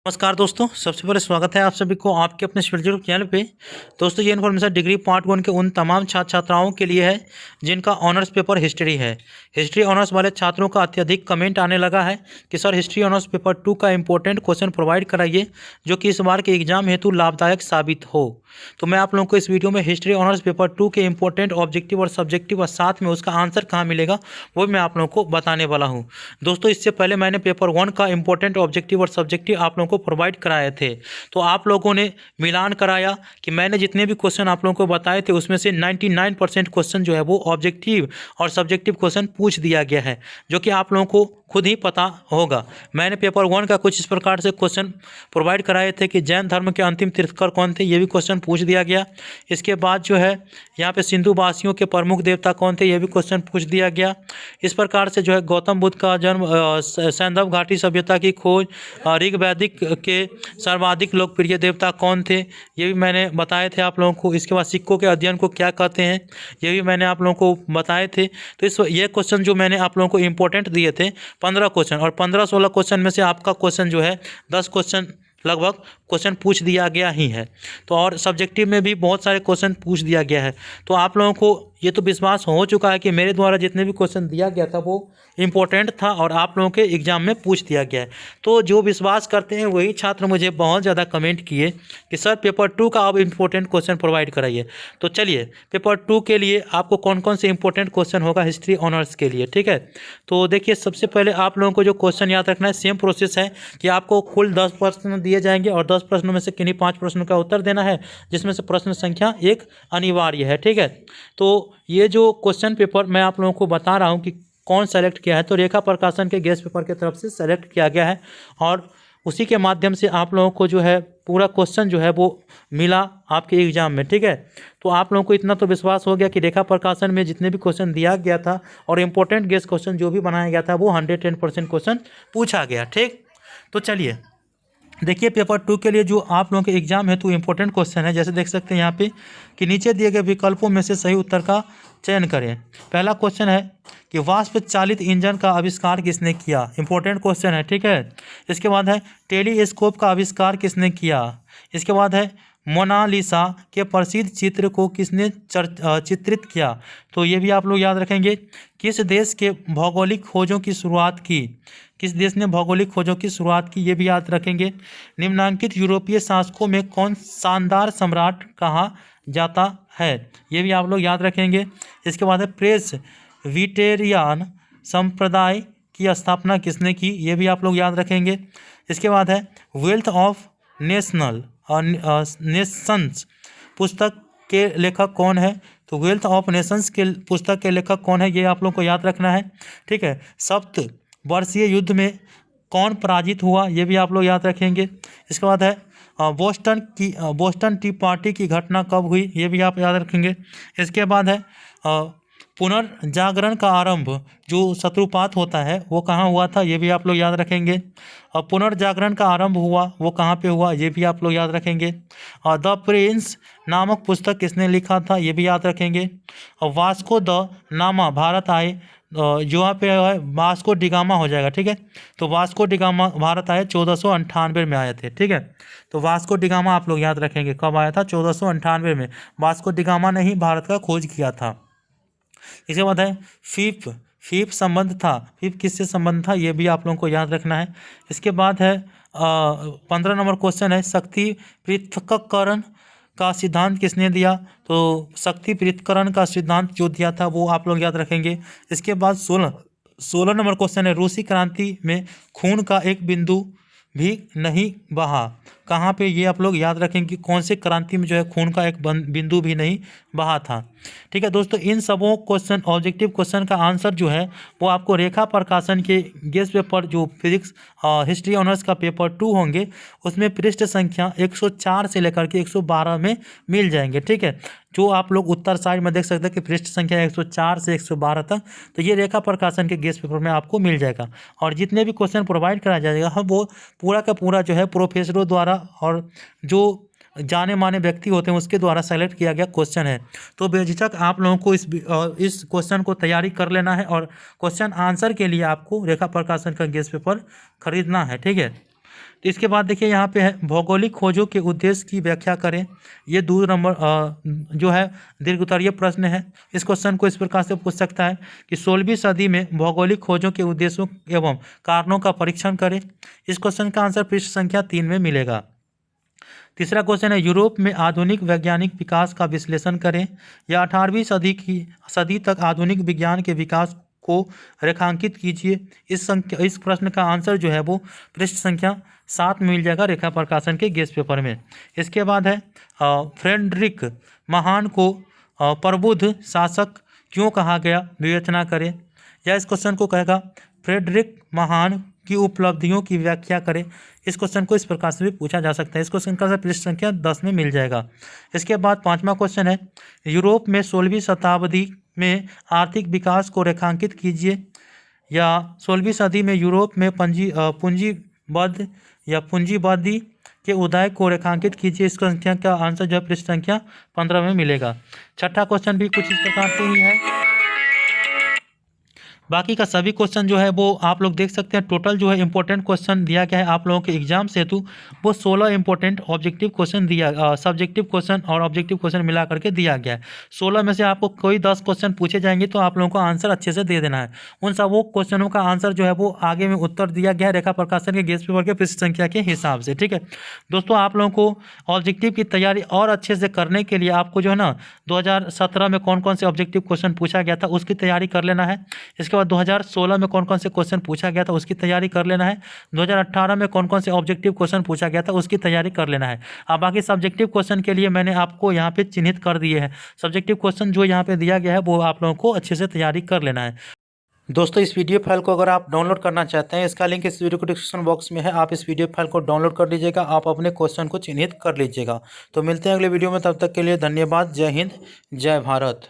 नमस्कार दोस्तों, सबसे पहले स्वागत है आप सभी को आपके अपने यूट्यूब चैनल पे। दोस्तों, ये इन्फॉर्मेशन डिग्री पार्ट 1 के उन तमाम छात्र छात्राओं के लिए है जिनका ऑनर्स पेपर हिस्ट्री है। हिस्ट्री ऑनर्स वाले छात्रों का अत्यधिक कमेंट आने लगा है कि सर हिस्ट्री ऑनर्स पेपर 2 का इंपॉर्टेंट क्वेश्चन प्रोवाइड कराइए जो कि इस बार के एग्जाम हेतु लाभदायक साबित हो। तो मैं आप लोगों को इस वीडियो में हिस्ट्री ऑनर्स पेपर 2 के इंपॉर्टेंट ऑब्जेक्टिव और सब्जेक्टिव और साथ में उसका आंसर कहाँ मिलेगा वो मैं आप लोगों को बताने वाला हूँ। दोस्तों, इससे पहले मैंने पेपर 1 का इंपॉर्टेंट ऑब्जेक्टिव और सब्जेक्टिव आप लोगों को प्रोवाइड कराए थे। तो आप लोगों ने मिलान कराया कि मैंने जितने भी क्वेश्चन आप लोगों को बताए थे उसमें से 99% क्वेश्चन जो है वो ऑब्जेक्टिव और सब्जेक्टिव क्वेश्चन पूछ दिया गया है, जो कि आप लोगों को खुद ही पता होगा। मैंने पेपर 1 का कुछ इस प्रकार से क्वेश्चन प्रोवाइड कराए थे कि जैन धर्म के अंतिम तीर्थंकर कौन थे, ये भी क्वेश्चन पूछ दिया गया। इसके बाद जो है यहाँ पे सिंधु वासियों के प्रमुख देवता कौन थे, ये भी क्वेश्चन पूछ दिया गया। इस प्रकार से जो है गौतम बुद्ध का जन्म, सैंधव घाटी सभ्यता की खोज, ऋग वैदिक के सर्वाधिक लोकप्रिय देवता कौन थे, ये भी मैंने बताए थे आप लोगों को। इसके बाद सिक्कों के अध्ययन को क्या कहते हैं, ये भी मैंने आप लोगों को बताए थे। तो ये क्वेश्चन जो मैंने आप लोगों को इंपॉर्टेंट दिए थे 15 क्वेश्चन, और 15-16 क्वेश्चन में से आपका क्वेश्चन जो है 10 क्वेश्चन लगभग क्वेश्चन पूछ दिया गया ही है। तो और सब्जेक्टिव में भी बहुत सारे क्वेश्चन पूछ दिया गया है। तो आप लोगों को ये तो विश्वास हो चुका है कि मेरे द्वारा जितने भी क्वेश्चन दिया गया था वो इम्पोर्टेंट था और आप लोगों के एग्जाम में पूछ दिया गया है। तो जो विश्वास करते हैं वही छात्र मुझे बहुत ज़्यादा कमेंट किए कि सर पेपर 2 का अब इम्पोर्टेंट क्वेश्चन प्रोवाइड कराइए। तो चलिए, पेपर 2 के लिए आपको कौन कौन से इंपॉर्टेंट क्वेश्चन होगा हिस्ट्री ऑनर्स के लिए, ठीक है। तो देखिए, सबसे पहले आप लोगों को जो क्वेश्चन याद रखना है, सेम प्रोसेस है कि आपको कुल 10 प्रश्न दिए जाएंगे और 10 प्रश्नों में से किन्हीं 5 प्रश्नों का उत्तर देना है, जिसमें से प्रश्न संख्या 1 अनिवार्य है, ठीक है। तो ये जो क्वेश्चन पेपर मैं आप लोगों को बता रहा हूँ कि कौन सेलेक्ट किया है, तो रेखा प्रकाशन के गेस्ट पेपर की तरफ से सेलेक्ट किया गया है और उसी के माध्यम से आप लोगों को जो है पूरा क्वेश्चन जो है वो मिला आपके एग्जाम में, ठीक है। तो आप लोगों को इतना तो विश्वास हो गया कि रेखा प्रकाशन में जितने भी क्वेश्चन दिया गया था और इम्पोर्टेंट गेस्ट क्वेश्चन जो भी बनाया गया था वो 110% क्वेश्चन पूछा गया, ठीक। तो चलिए देखिए, पेपर 2 के लिए जो आप लोगों के एग्जाम है तो इम्पोर्टेंट क्वेश्चन है, जैसे देख सकते हैं यहाँ पे कि नीचे दिए गए विकल्पों में से सही उत्तर का चयन करें। पहला क्वेश्चन है कि वाष्प चालित इंजन का आविष्कार किसने किया, इंपॉर्टेंट क्वेश्चन है, ठीक है। इसके बाद है टेलीस्कोप का आविष्कार किसने किया। इसके बाद है मोनालिसा के प्रसिद्ध चित्र को किसने चित्रित किया, तो ये भी आप लोग याद रखेंगे। किस देश के भौगोलिक खोजों की शुरुआत की, किस देश ने भौगोलिक खोजों की शुरुआत की, ये भी याद रखेंगे। निम्नांकित यूरोपीय शासकों में कौन शानदार सम्राट कहा जाता है, ये भी आप लोग याद रखेंगे। इसके बाद है प्रेस विटेरियन संप्रदाय की स्थापना किसने की, ये भी आप लोग याद रखेंगे। इसके बाद है वेल्थ ऑफ नेशंस पुस्तक के लेखक कौन है, तो वेल्थ ऑफ नेशंस के पुस्तक के लेखक कौन है, ये आप लोग को याद रखना है, ठीक है। सप्त वर्षीय युद्ध में कौन पराजित हुआ, ये भी आप लोग याद रखेंगे। इसके बाद है बोस्टन टी पार्टी की घटना कब हुई, ये भी आप याद रखेंगे। इसके बाद है पुनर्जागरण का आरंभ जो शत्रुपात होता है वो कहाँ हुआ था, ये भी आप लोग याद रखेंगे। और पुनर्जागरण का आरंभ हुआ वो कहाँ पे हुआ, ये भी आप लोग याद रखेंगे। और द प्रिंस नामक पुस्तक किसने लिखा था, ये भी याद रखेंगे। और वास्को द नामा भारत आए, जो यहाँ पे है वास्को डिगामा हो जाएगा, ठीक है। तो वास्को डिगामा भारत आए 1498 में आए थे, ठीक है। तो वास्को डिगामा आप लोग याद रखेंगे कब आया था, 1498 में। वास्को डिगामा ने ही भारत का खोज किया था। इसके बाद है फीप संबंध था, फीप किससे संबंध था, ये भी आप लोगों को याद रखना है। इसके बाद है 15 नंबर क्वेश्चन है शक्ति पृथक्करण का सिद्धांत किसने दिया, तो शक्ति पृथक्करण का सिद्धांत जो दिया था वो आप लोग याद रखेंगे। इसके बाद 16 नंबर क्वेश्चन है रूसी क्रांति में खून का एक बिंदु भी नहीं बहा, कहाँ पे, ये आप लोग याद रखेंगे कौन से क्रांति में जो है खून का एक बिंदु भी नहीं बहा था, ठीक है। दोस्तों, इन सबों क्वेश्चन ऑब्जेक्टिव क्वेश्चन का आंसर जो है वो आपको रेखा प्रकाशन के गेस्ट पेपर जो फिजिक्स हिस्ट्री ऑनर्स का पेपर 2 होंगे उसमें पृष्ठ संख्या 104 से लेकर के 112 में मिल जाएंगे, ठीक है। जो आप लोग उत्तर साइड में देख सकते हैं कि पृष्ठ संख्या 104 से 112 तक, तो ये रेखा प्रकाशन के गेस्ट पेपर में आपको मिल जाएगा। और जितने भी क्वेश्चन प्रोवाइड कराया जाएगा हम वो पूरा का पूरा जो है प्रोफेसरों द्वारा और जो जाने माने व्यक्ति होते हैं उसके द्वारा सेलेक्ट किया गया क्वेश्चन है। तो बेझिझक आप लोगों को इस क्वेश्चन को तैयारी कर लेना है और क्वेश्चन आंसर के लिए आपको रेखा प्रकाशन का गेस्ट पेपर खरीदना है, ठीक है। तो इसके बाद देखिए यहाँ पे है भौगोलिक खोजों के उद्देश्य की व्याख्या करें। ये 2 नंबर जो है दीर्घ उत्तरीय प्रश्न है। इस क्वेश्चन को इस प्रकार से पूछ सकता है कि 16वीं सदी में भौगोलिक खोजों के उद्देश्यों एवं कारणों का परीक्षण करें। इस क्वेश्चन का आंसर पृष्ठ संख्या 3 में मिलेगा। तीसरा क्वेश्चन है यूरोप में आधुनिक वैज्ञानिक विकास का विश्लेषण करें, या 18वीं सदी तक आधुनिक विज्ञान के विकास को रेखांकित कीजिए। इस प्रश्न का आंसर जो है वो पृष्ठ संख्या 7 में मिल जाएगा रेखा प्रकाशन के गेस्ट पेपर में। इसके बाद है फ्रेडरिक महान को प्रबुद्ध शासक क्यों कहा गया, विवेचना करें। या इस क्वेश्चन को कहेगा फ्रेडरिक महान की उपलब्धियों की व्याख्या करें। इस क्वेश्चन को इस प्रकार से भी पूछा जा सकता है। इस क्वेश्चन का पृष्ठ संख्या 10 में मिल जाएगा। इसके बाद 5वां क्वेश्चन है यूरोप में 16वीं शताब्दी में आर्थिक विकास को रेखांकित कीजिए, या 16वीं सदी में यूरोप में पूंजीवादी के उदय को रेखांकित कीजिए। इस संख्या का आंसर जो है पृष्ठ संख्या 15 में मिलेगा। छठा क्वेश्चन भी कुछ इस प्रकार से ही है। बाकी का सभी क्वेश्चन जो है वो आप लोग देख सकते हैं। टोटल जो है इंपॉर्टेंट क्वेश्चन दिया गया है आप लोगों के एग्जाम से हेतु वो 16 important objective question subjective question और ऑब्जेक्टिव क्वेश्चन मिला करके दिया गया है। 16 में से आपको कोई 10 क्वेश्चन पूछे जाएंगे तो आप लोगों को आंसर अच्छे से दे देना है। उन सब वो क्वेश्चनों का आंसर जो है वो आगे में उत्तर दिया गया है रेखा प्रकाशन के गेस्ट पेपर के पृष्ठ संख्या के हिसाब से। ठीक है दोस्तों, आप लोगों को ऑब्जेक्टिव की तैयारी और अच्छे से करने के लिए आपको जो है ना 2017 में कौन कौन से ऑब्जेक्टिव क्वेश्चन पूछा गया था उसकी तैयारी कर लेना है। इसके बाद 2016 में कौन कौन से क्वेश्चन पूछा गया था उसकी तैयारी कर लेना है। 2018 में कौन कौन से ऑब्जेक्टिव क्वेश्चन पूछा गया था उसकी तैयारी कर लेना है। अब बाकी सब्जेक्टिव क्वेश्चन के लिए मैंने आपको यहाँ पे चिन्हित कर दिए हैं। सब्जेक्टिव क्वेश्चन जो यहाँ पे दिया गया है वो आप लोगों को अच्छे से तैयारी कर लेना है। दोस्तों, इस पीडीएफ फाइल को अगर आप डाउनलोड करना चाहते हैं, इसका लिंक इस वीडियो को डिस्क्रिप्शन बॉक्स में है। आप इस पीडीएफ फाइल को डाउनलोड कर लीजिएगा, आप अपने क्वेश्चन को चिन्हित कर लीजिएगा। तो मिलते हैं अगले वीडियो में, तब तक के लिए धन्यवाद। जय हिंद, जय भारत।